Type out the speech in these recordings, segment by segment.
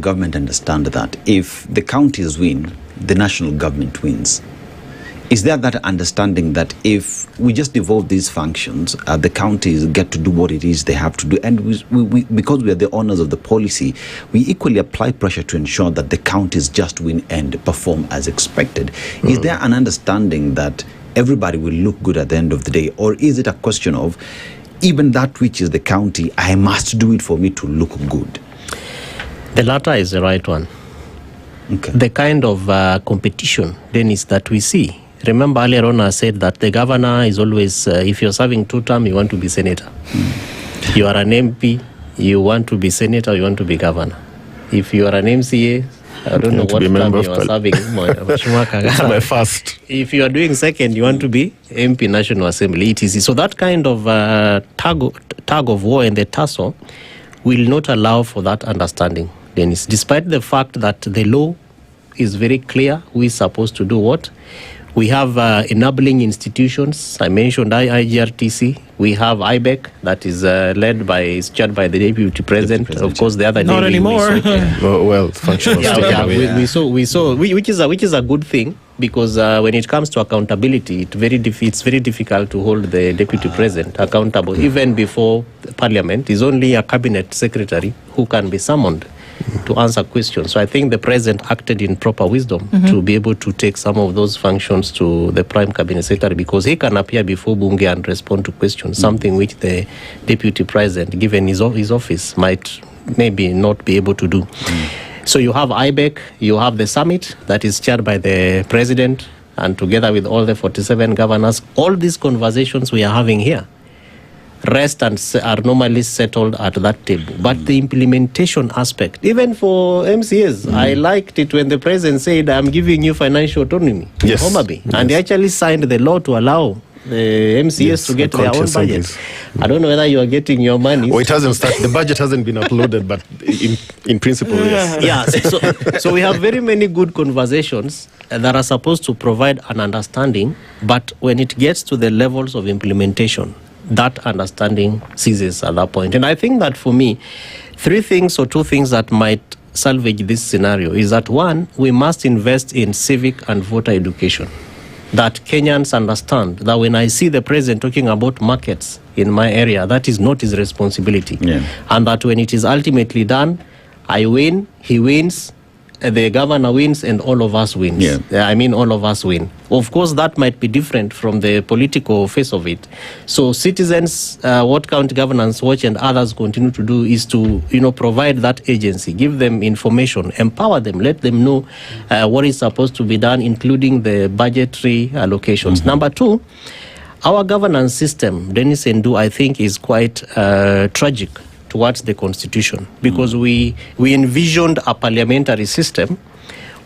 government understand that if the counties win, the national government wins? Is there that understanding that if we just devolve these functions, the counties get to do what it is they have to do, and we because we are the owners of the policy, we equally apply pressure to ensure that the counties just win and perform as expected? Is there an understanding that everybody will look good at the end of the day, or is it a question of even that which is the county, I must do it for me to look good? The latter is the right one. Okay. The kind of competition, Dennis, that we see. Remember earlier on I said that the governor is always, if you're serving 2 terms, you want to be senator. You are an MP, you want to be senator, you want to be governor. If you are an MCA, I don't know what term you are serving. That's my first. If you are doing second, you want to be MP National Assembly, etc. So that kind of tug of war and the tussle will not allow for that understanding, Dennis, despite the fact that the law is very clear who is supposed to do what. We have enabling institutions. I mentioned IGRTC. We have IBEC that is chaired by the Deputy President. Of course, the other not day anymore. Well, functional. We saw, which is a good thing, because when it comes to accountability, it's very difficult to hold the Deputy President accountable even before the Parliament. Is only a cabinet secretary who can be summoned to answer questions. So I think the President acted in proper wisdom to be able to take some of those functions to the Prime Cabinet Secretary, because he can appear before Bunge and respond to questions, something which the Deputy President, given his office, might maybe not be able to do. So you have IBEC, you have the summit that is chaired by the President, and together with all the 47 governors, all these conversations we are having here rest and are normally settled at that table. But the implementation aspect, even for MCAs, I liked it when the President said, I'm giving you financial autonomy in Homa Bay. And they actually signed the law to allow the MCAs to get their own budget. I don't know whether you are getting your money. Well, it hasn't started. The budget hasn't been uploaded, but in principle, yes. Yeah, so we have very many good conversations that are supposed to provide an understanding, but when it gets to the levels of implementation, that understanding ceases at that point. And I think that for me, 2 things that might salvage this scenario is that, one, we must invest in civic and voter education. That Kenyans understand that when I see the President talking about markets in my area, that is not his responsibility. And that when it is ultimately done, I win, he wins, the governor wins, and all of us wins. I mean, all of us win. Of course, that might be different from the political face of it. So citizens, what County Governance Watch and others continue to do is to, provide that agency, give them information, empower them, let them know what is supposed to be done, including the budgetary allocations. Number 2, our governance system, Dennis Ndu, I think is quite tragic towards the constitution, because we envisioned a parliamentary system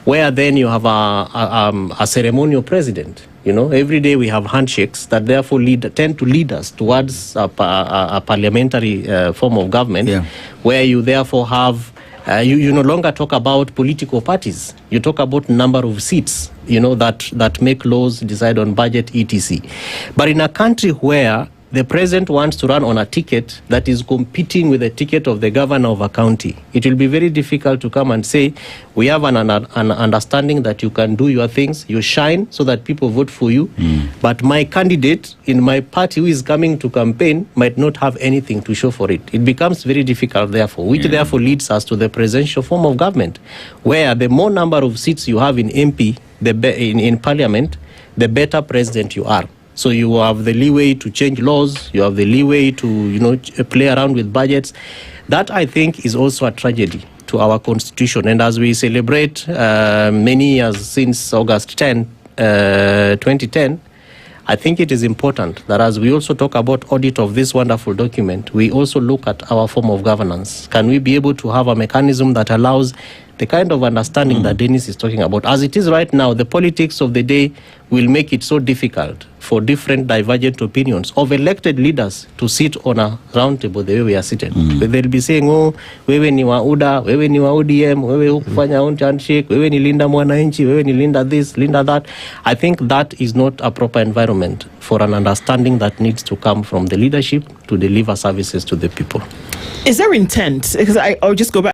where then you have a ceremonial president. Every day we have handshakes that therefore tend to lead us towards a parliamentary form of government, where you therefore have you no longer talk about political parties. You talk about number of seats, that make laws, decide on budget, etc. But in a country where the President wants to run on a ticket that is competing with the ticket of the governor of a county, it will be very difficult to come and say, we have an understanding that you can do your things, you shine so that people vote for you, but my candidate in my party who is coming to campaign might not have anything to show for it. It becomes very difficult, therefore, which therefore leads us to the presidential form of government, where the more number of seats you have in MP, in Parliament, the better president you are. So you have the leeway to change laws, you have the leeway to, play around with budgets. That, I think, is also a tragedy to our constitution. And as we celebrate many years since August 10, 2010, I think it is important that as we also talk about audit of this wonderful document, we also look at our form of governance. Can we be able to have a mechanism that allows the kind of understanding that Dennis is talking about? As it is right now, the politics of the day will make it so difficult for different divergent opinions of elected leaders to sit on a round table the way we are seated. They'll be saying, wewe ni wa UDA, wewe ni wa ODM, wewe hukufanya on handshake, wewe ni linda mwananchi, wewe ni linda this, linda that. I think that is not a proper environment for an understanding that needs to come from the leadership to deliver services to the people. Is there intent? Because I'll just go back